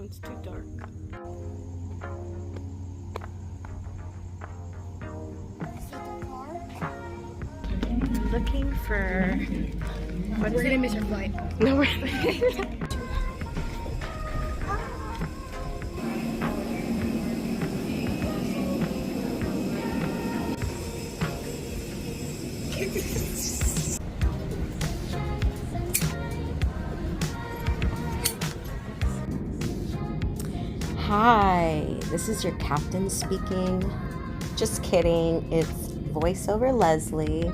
it's too dark. I'm looking for... What We're is gonna it? miss our flight. No, we're... Hi, this is your captain speaking. Just kidding, it's voiceover Leslie,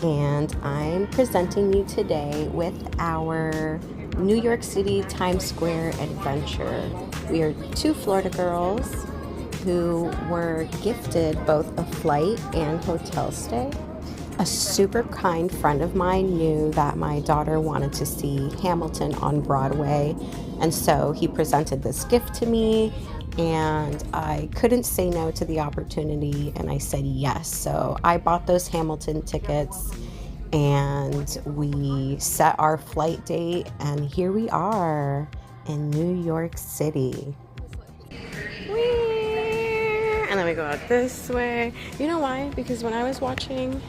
and I'm presenting you today with our New York City Times Square adventure. We are two Florida girls who were gifted both a flight and hotel stay. A super kind friend of mine knew that my daughter wanted to see Hamilton on Broadway, and so he presented this gift to me, and I couldn't say no to the opportunity, and I said yes. So I bought those Hamilton tickets, and we set our flight date, and here we are in New York City. And then we go out this way. You know why? Because when I was watching...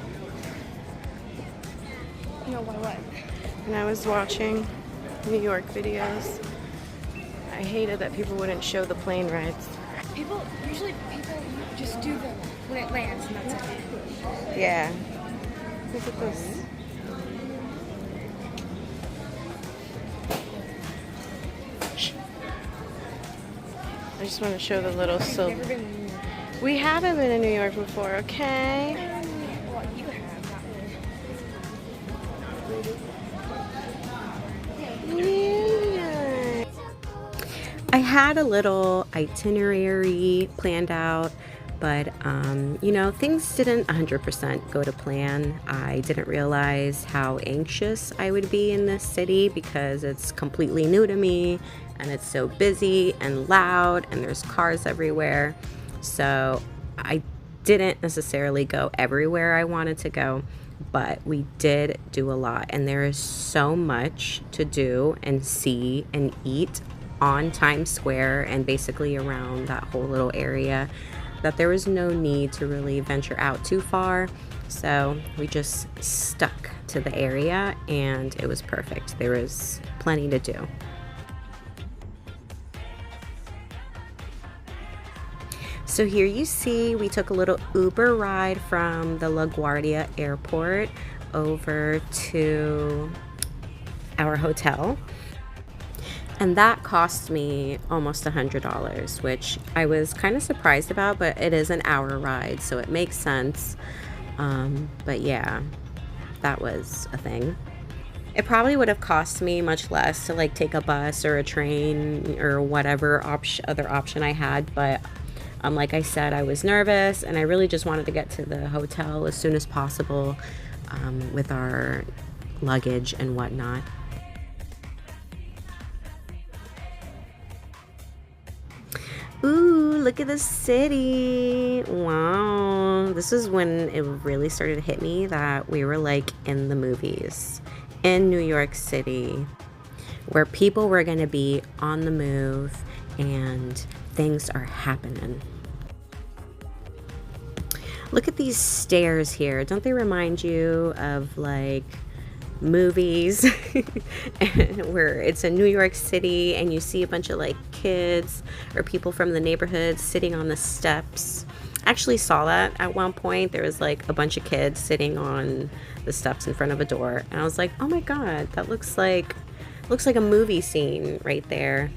No, what? When I was watching New York videos, I hated that people wouldn't show the plane rides. Usually people just do the when it lands and that's it. Yeah. Look at this. I just want to show the little silver. Never been to New York. We haven't been in New York before, okay? Well, you have, not me. Yeah. I had a little itinerary planned out, but you know, things didn't 100% go to plan. I didn't realize how anxious I would be in this city because it's completely new to me and it's so busy and loud and there's cars everywhere. So I didn't necessarily go everywhere I wanted to go, but we did do a lot, and there is so much to do and see and eat on Times Square and basically around that whole little area that there was no need to really venture out too far. So we just stuck to the area and it was perfect. There was plenty to do. So here you see we took a little Uber ride from the LaGuardia airport over to our hotel. And that cost me almost $100, which I was kind of surprised about, but it is an hour ride, so it makes sense. But yeah, that was a thing. It probably would have cost me much less to like take a bus or a train or whatever other option I had, but like I said, I was nervous and I really just wanted to get to the hotel as soon as possible with our luggage and whatnot. Ooh, look at the city. Wow. This is when it really started to hit me that we were like in the movies in New York City, where people were going to be on the move and things are happening. Look at these stairs here. Don't they remind you of like movies where it's in New York City and you see a bunch of like kids or people from the neighborhood sitting on the steps? I actually saw that at one point. There was like a bunch of kids sitting on the steps in front of a door, and I was like, oh my god, that looks like a movie scene right there.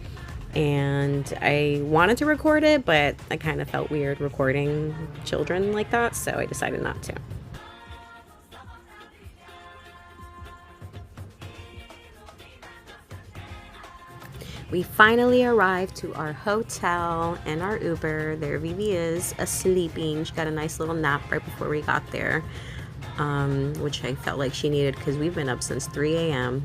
And I wanted to record it, but I kind of felt weird recording children like that, so I decided not to. We finally arrived to our hotel and our Uber. There Vivi is sleeping. She got a nice little nap right before we got there, which I felt like she needed because we've been up since 3 a.m.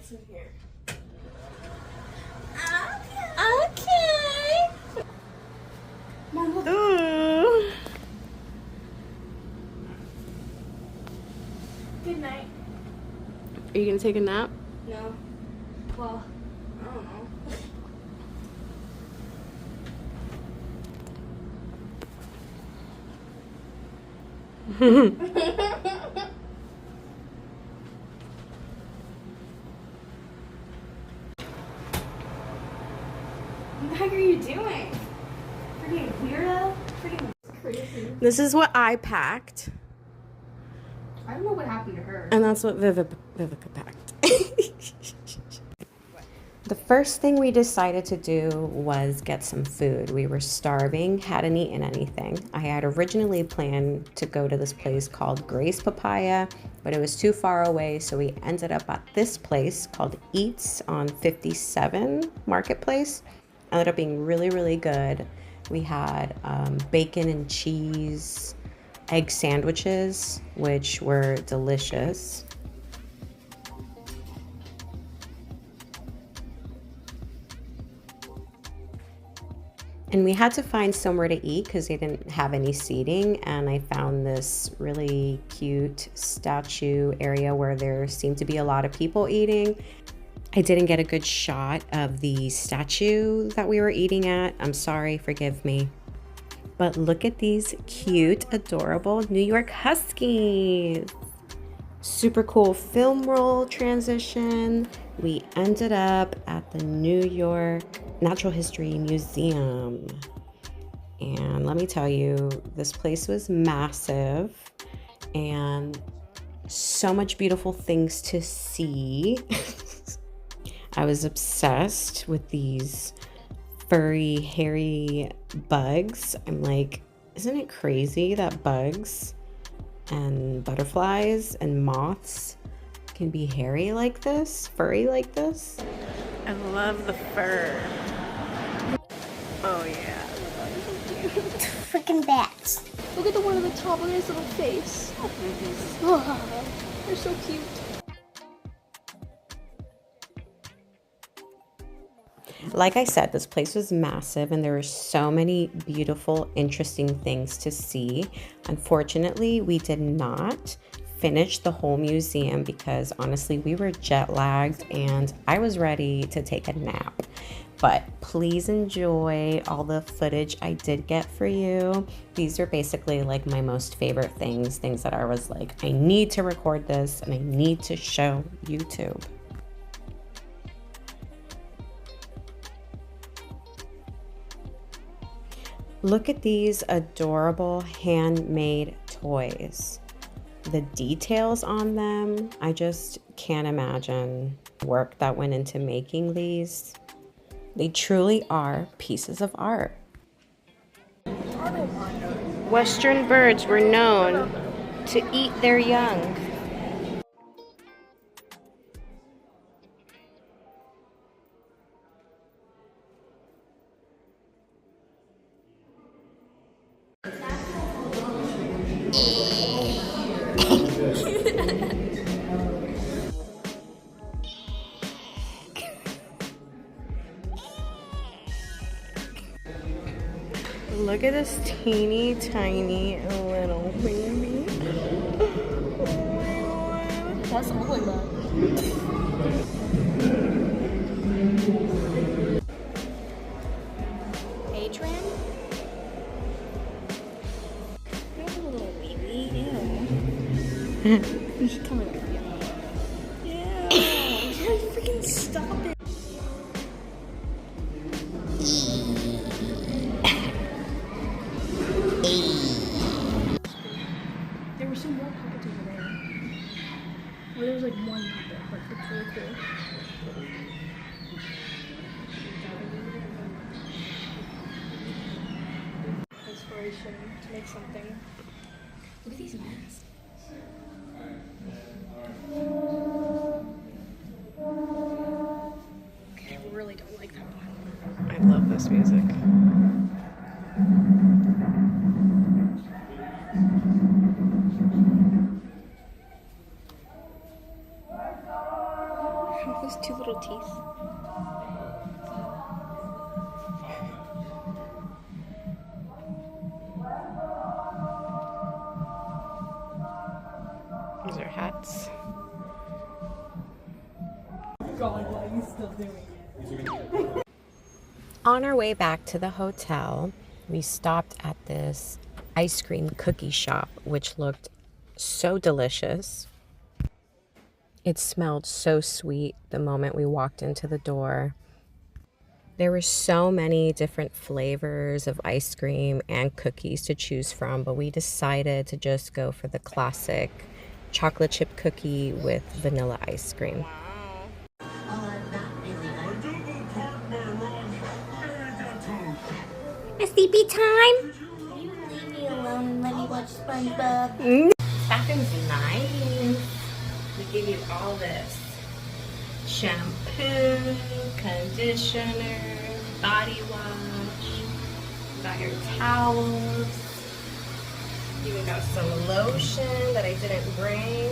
what's in here. Okay. Mom, look. Ooh. Good night. Are you gonna take a nap? No. Well, I don't know. What the heck are you doing? Freaking weirdo. Freaking crazy. This is what I packed, I don't know what happened to her. and that's what Vivica packed. The first thing we decided to do was get some food. We were starving, hadn't eaten anything. I had originally planned to go to this place called Grace Papaya, but it was too far away, so we ended up at this place called Eats on 57 Marketplace. Ended up being really, really good. We had bacon and cheese, egg sandwiches, which were delicious. And we had to find somewhere to eat because they didn't have any seating. And I found this really cute statue area where there seemed to be a lot of people eating. I didn't get a good shot of the statue that we were eating at. I'm sorry, forgive me. But look at these cute, adorable New York Huskies. Super cool film roll transition. We ended up at the New York Natural History Museum. And let me tell you, this place was massive and so much beautiful things to see. I was obsessed with these furry, hairy bugs. I'm like, isn't it crazy that bugs and butterflies and moths can be hairy like this, furry like this? I love the fur. Oh yeah. Freaking bats. Look at the one on the top. Look at his little face. Oh, they're so cute. Like I said, this place was massive and there were so many beautiful, interesting things to see. Unfortunately, we did not finish the whole museum because honestly, we were jet lagged and I was ready to take a nap. But please enjoy all the footage I did get for you. These are basically like my most favorite things that I was like, I need to record this and I need to show YouTube. Look at these adorable handmade toys. The details on them, I just can't imagine the work that went into making these. They truly are pieces of art. Western birds were known to eat their young. Look at this teeny tiny little baby. It doesn't look like that. Adrian? There's a little baby. Ew. You should come in. Yeah. Freaking stop it. There were some more puppets over there. Well, there was like one puppet, but it's really cool. Inspiration to make something. Look at these masks. Okay, I really don't like that one. I love this music. This no teeth. These are hats. God, why are you still doing it? On our way back to the hotel, we stopped at this ice cream cookie shop, which looked so delicious. It smelled so sweet the moment we walked into the door. There were so many different flavors of ice cream and cookies to choose from, but we decided to just go for the classic chocolate chip cookie with vanilla ice cream. sleepy time? You leave me alone and let me watch SpongeBob. Bathroom's nice. We give you all this. Shampoo, conditioner, body wash. Got your towels. Even got some lotion that I didn't bring.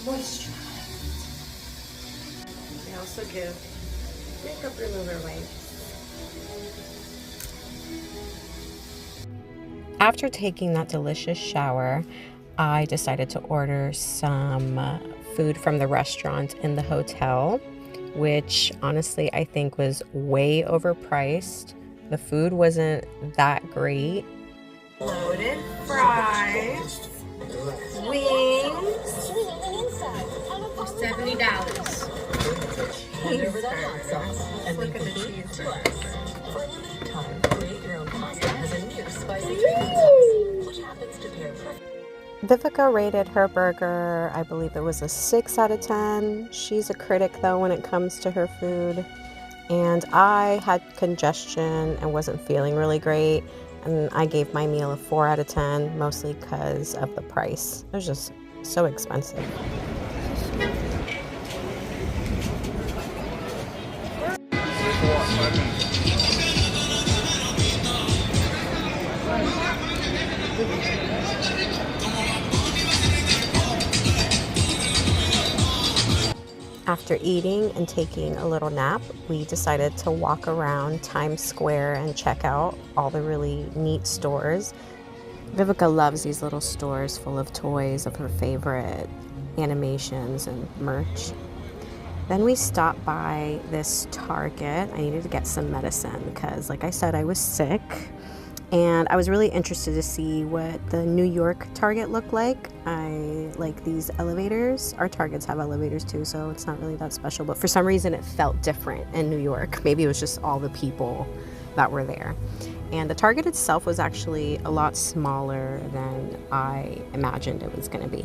Moisturized. They also give makeup remover wipes. After taking that delicious shower, I decided to order some food from the restaurant in the hotel, which honestly I think was way overpriced. The food wasn't that great. Loaded fries, wings, $70. Look at the cheeseburger. For a limited time, create your own pasta as a new spicy drink sauce, which happens to pair perfectly. Vivica rated her burger, I believe it was a 6 out of 10. She's a critic though when it comes to her food. And I had congestion and wasn't feeling really great. And I gave my meal a 4 out of 10, mostly because of the price. It was just so expensive. After eating and taking a little nap, we decided to walk around Times Square and check out all the really neat stores. Vivica loves these little stores full of toys of her favorite animations and merch. Then we stopped by this Target. I needed to get some medicine because, like I said, I was sick. And I was really interested to see what the New York Target looked like. I like these elevators. Our Targets have elevators too, so it's not really that special. But for some reason, it felt different in New York. Maybe it was just all the people that were there. And the Target itself was actually a lot smaller than I imagined it was going to be.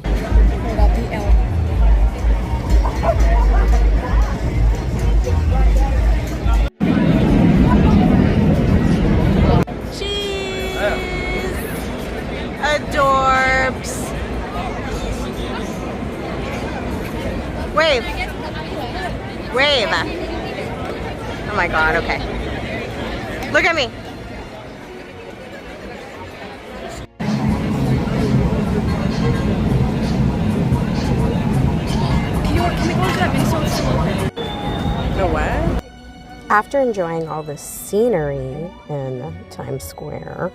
Adorbs. Wave. Wave. Oh my god, okay. Look at me. Can we go to that mini so it's still open? The what? After enjoying all the scenery in Times Square,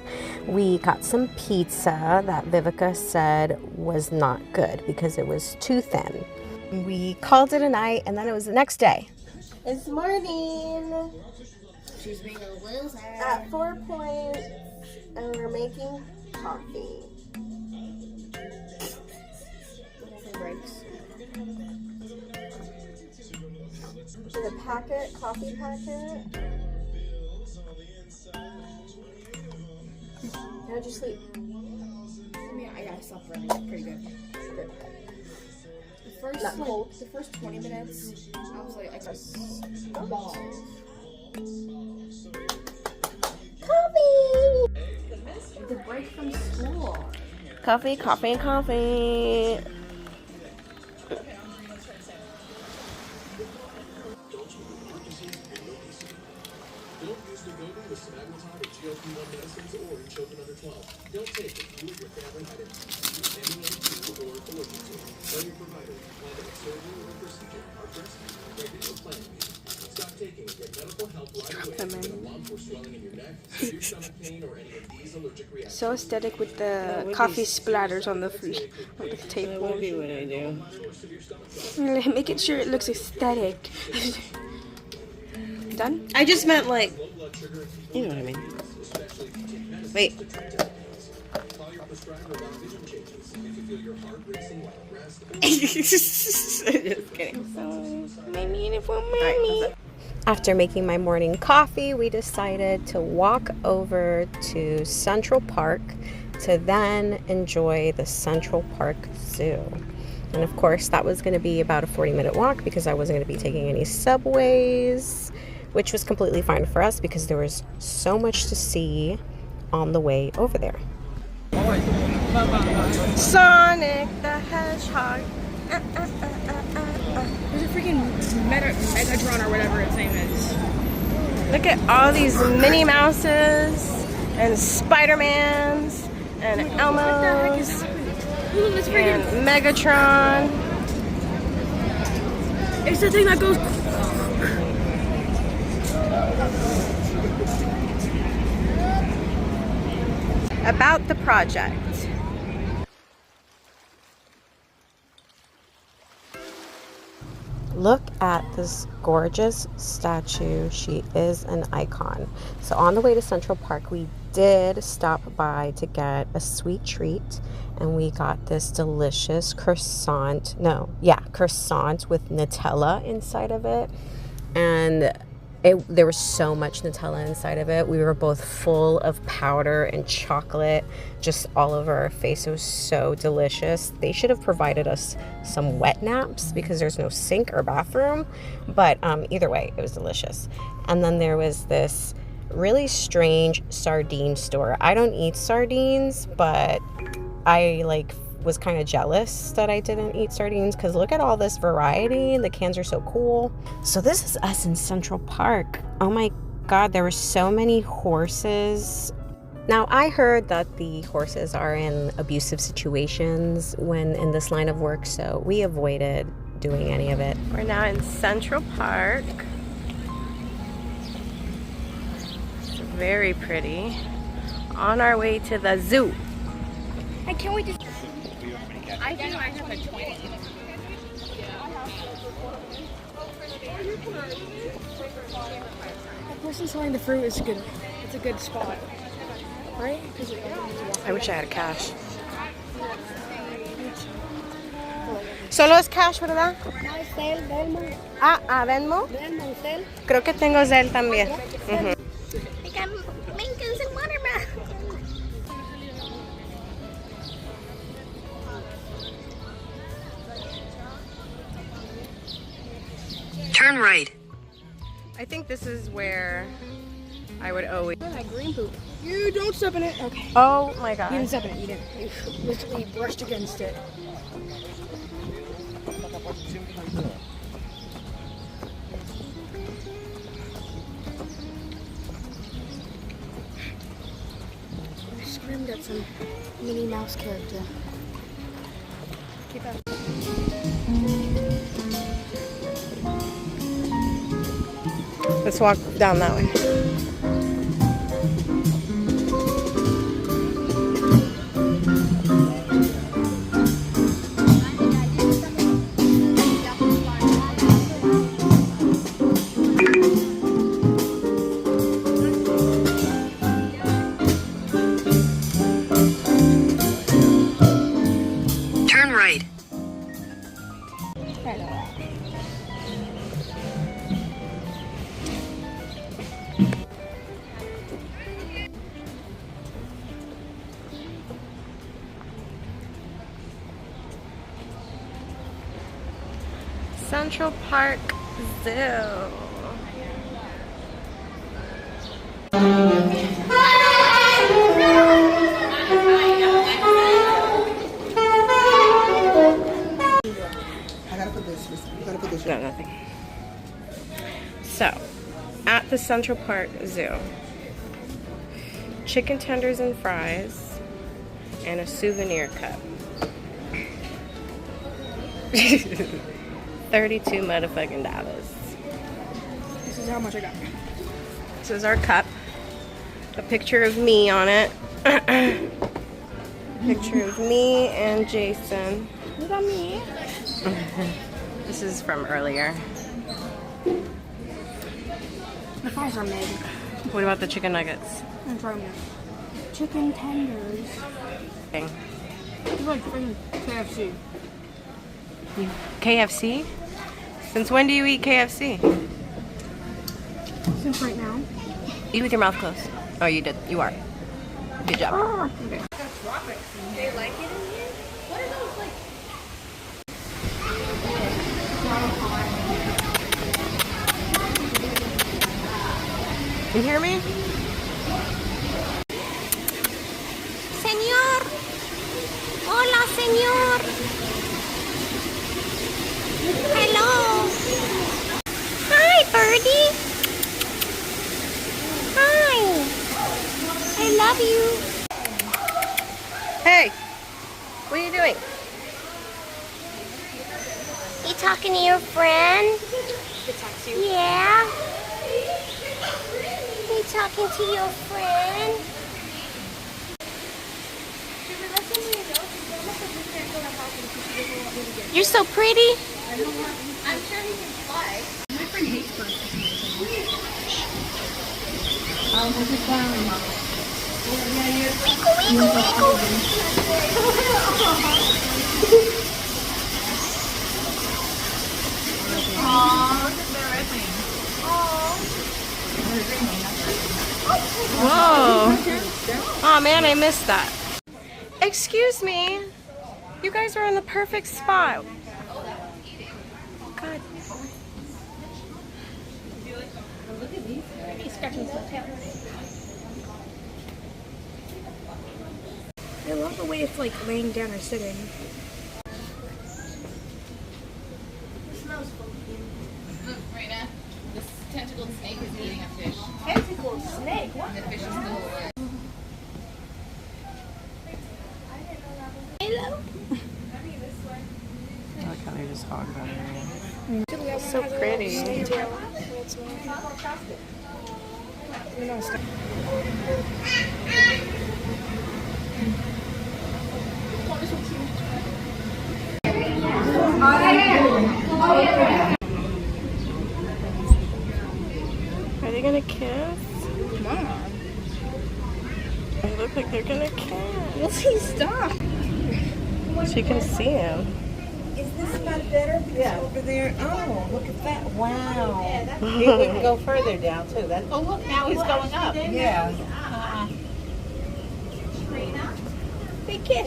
we got some pizza that Vivica said was not good because it was too thin. We called it a night and then it was the next day. It's morning. She's being a loser. At 4 points and we're making coffee. The packet, coffee packet. How'd you sleep? I slept pretty good. The first 20 minutes, I was like, ball. Coffee! The break from school. Coffee, coffee, coffee. So aesthetic with the coffee splatters on the table. That would be what I do. Making sure it looks aesthetic. Done? I just meant like, you know what I mean. Wait. Just kidding. My beautiful mommy. After making my morning coffee, we decided to walk over to Central Park to then enjoy the Central Park Zoo. And of course, that was going to be about a 40-minute walk because I wasn't going to be taking any subways, which was completely fine for us because there was so much to see on the way over there. Sonic the Hedgehog. There's a freaking Megatron or whatever its name is. Look at all these Minnie Mouses and Spider-Mans and Elmos Ooh, this and freaking... Megatron. It's the thing that goes... About the project. Look at this gorgeous statue. She is an icon. So on the way to Central Park, we did stop by to get a sweet treat, and we got this delicious croissant with Nutella inside of it. And there was so much Nutella inside of it. We were both full of powder and chocolate just all over our face. It was so delicious. They should have provided us some wet naps because there's no sink or bathroom. But either way, it was delicious. And then there was this really strange sardine store. I don't eat sardines, but I was kind of jealous that I didn't eat sardines because look at all this variety. The cans are so cool. So this is us in Central Park. Oh my God, there were so many horses. Now I heard that the horses are in abusive situations when in this line of work, so we avoided doing any of it. We're now in Central Park. It's very pretty. On our way to the zoo. I can't wait to... I think I have a 20. The person selling the fruit is good. It's a good spot, right? I wish I had cash. Solo es cash, ¿verdad? Venmo. Creo que tengo Zelle también. Me encanta el watermelon. Turn right. I think this is where I would always... That green poop. You don't step in it. Okay. Oh my You didn't God. step in it. You didn't. You literally brushed against it. I screamed at some Minnie Mouse character. Keep up. Let's walk down that way. Turn right. Central Park Zoo. No, nothing. So, at the Central Park Zoo. Chicken tenders and fries, and a souvenir cup. 32 motherfucking dollars. This is how much I got. This is our cup. A picture of me on it. Picture of me and Jason. Look at me. This is from earlier. The fries are made. What about the chicken nuggets? I'm trying them. Chicken tenders. Dang. It's like freaking KFC. KFC? Since when do you eat KFC? Since right now. Eat with your mouth closed. Oh, you did. You are. Good job. Okay. They like it in here? What are those like? You hear me? Señor. Hola, señor. Hello. Hi, birdie. Hi. I love you. Hey! What are you doing? You talking to your friend? Yeah. You talking to your friend? You're so pretty. I'm sure he can fly. My friend hates birds. Wiggle, wiggle, wiggle. Whoa! Oh man, I missed that. Excuse me. You guys are in the perfect spot. God. He's scratching his tail. I love the way it's like laying down or sitting. Raina, this tentacled snake is eating a fish. Tentacled snake? What? The fish is still alive. Hello. I like how they just hog that area. So pretty. Are they gonna kiss? Mom. They look like they're gonna kiss. Will he stop? She can see him. Is this spot better? Yeah, over there. Oh, look at that. Wow. We can go further down too. That's, Oh, look, now he's going up. yeah.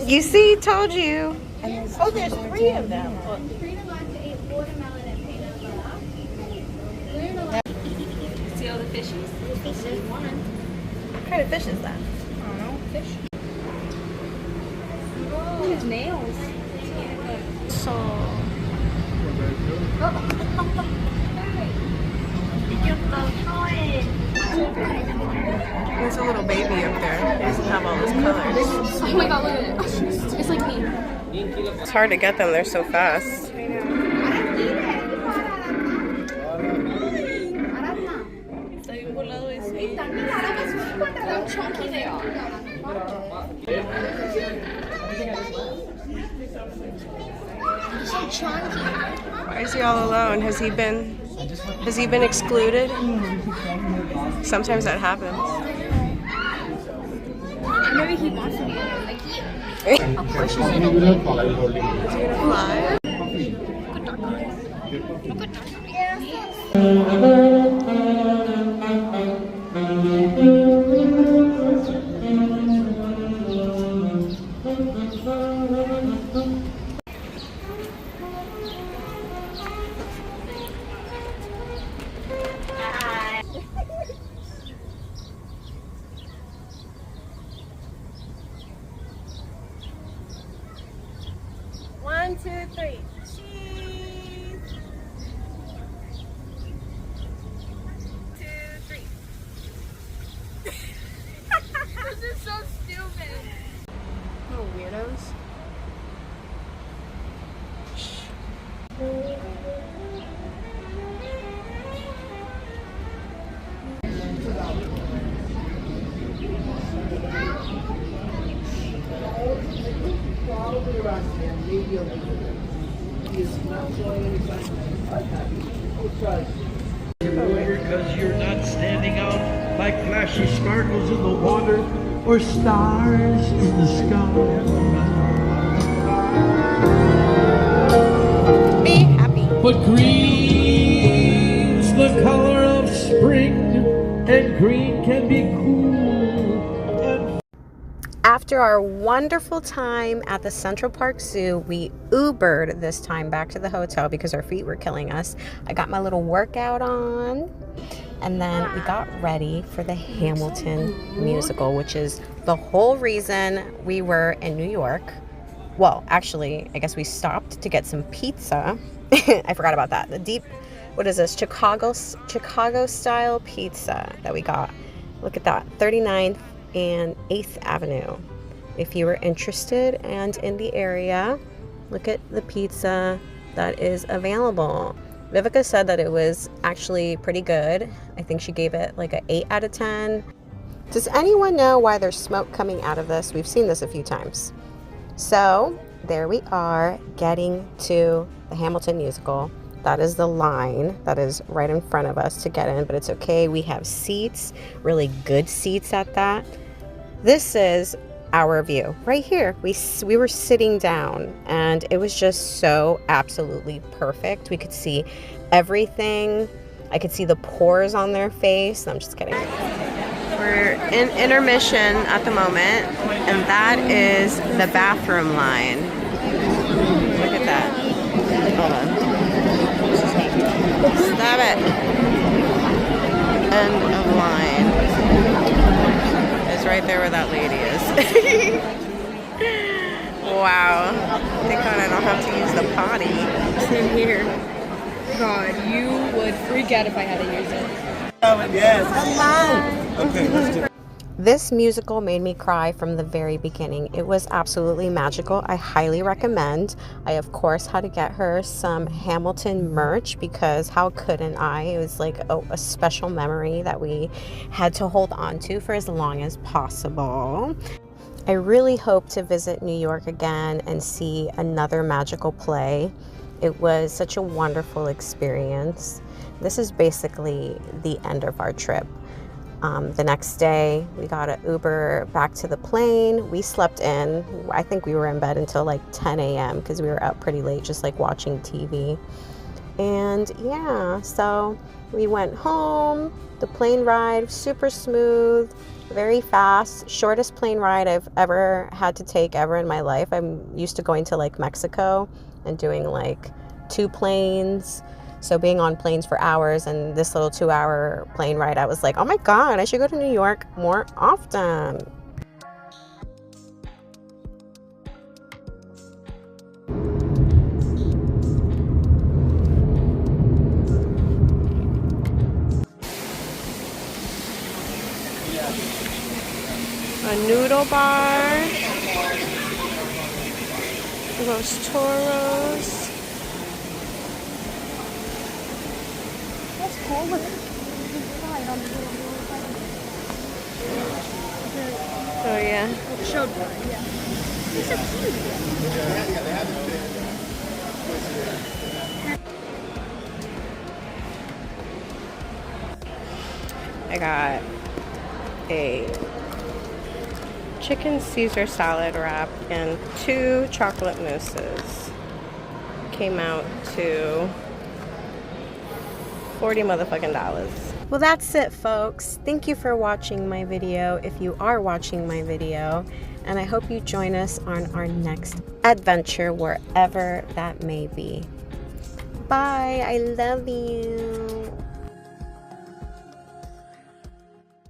You see, told you. Oh, there's 3 of them. See all the fishies? There's one. What kind of fish is that? I don't know. Fish. Look at his nails. So. There's a little baby up there. He doesn't have all those colors. Oh my god, look at it. It's like me. It's hard to get them. They're so fast. How chunky they are. They're so chunky. Why is he all alone? Has he been excluded? Sometimes that happens. Maybe he wants to be like you. Of course she's gonna fly. One, two, three. Cheese. Because you're not standing out like flashy sparkles in the water or stars in the sky. Be happy. But green's the color of spring, and green can be cool and After our wonderful time at the Central Park Zoo, we Ubered this time back to the hotel because our feet were killing us. I got my little workout on, and then we got ready for the Hamilton musical, which is the whole reason we were in New York. Well, actually, I guess we stopped to get some pizza. I forgot about that. What is this? Chicago style pizza that we got. Look at that, 39th and 8th Avenue. If you were interested and in the area, look at the pizza that is available. Vivica said that it was actually pretty good. I think she gave it like an 8 out of 10. Does anyone know why there's smoke coming out of this? We've seen this a few times. So there we are getting to the Hamilton musical. That is the line that is right in front of us to get in, but it's okay. We have seats, really good seats at that. This is our view right here. We were sitting down and it was just so absolutely perfect. We could see everything. I could see the pores on their face. I'm just kidding. We're in intermission at the moment, and that is the bathroom line. Look at that. Hold on. Stop it. End of line. It's right there where that lady is. Wow. Thank God I don't have to use the potty. Same here. God, you would freak out if I had to use it. yes. Okay, let's do it. This musical made me cry from the very beginning. It was absolutely magical. I highly recommend. I, of course, had to get her some Hamilton merch because how couldn't I? It was like a special memory that we had to hold on to for as long as possible. I really hope to visit New York again and see another magical play. It was such a wonderful experience. This is basically the end of our trip. The next day, we got an Uber back to the plane. We slept in. I think we were in bed until like 10 a.m. because we were up pretty late just like watching TV. And yeah, so we went home. The plane ride, super smooth, very fast. Shortest plane ride I've ever had to take ever in my life. I'm used to going to like Mexico and doing like 2 planes. So being on planes for hours and this little 2-hour plane ride, I was like, oh my God, I should go to New York more often. A noodle bar, Los Toros. That's cool. Look. Slide on the Oh yeah. showed one. Yeah. It's so cute. I got a chicken Caesar salad wrap and 2 chocolate mousses. Came out to $40 motherfucking dollars. Well, that's it, folks. Thank you for watching my video, if you are watching my video, and I hope you join us on our next adventure, wherever that may be. Bye. I love you.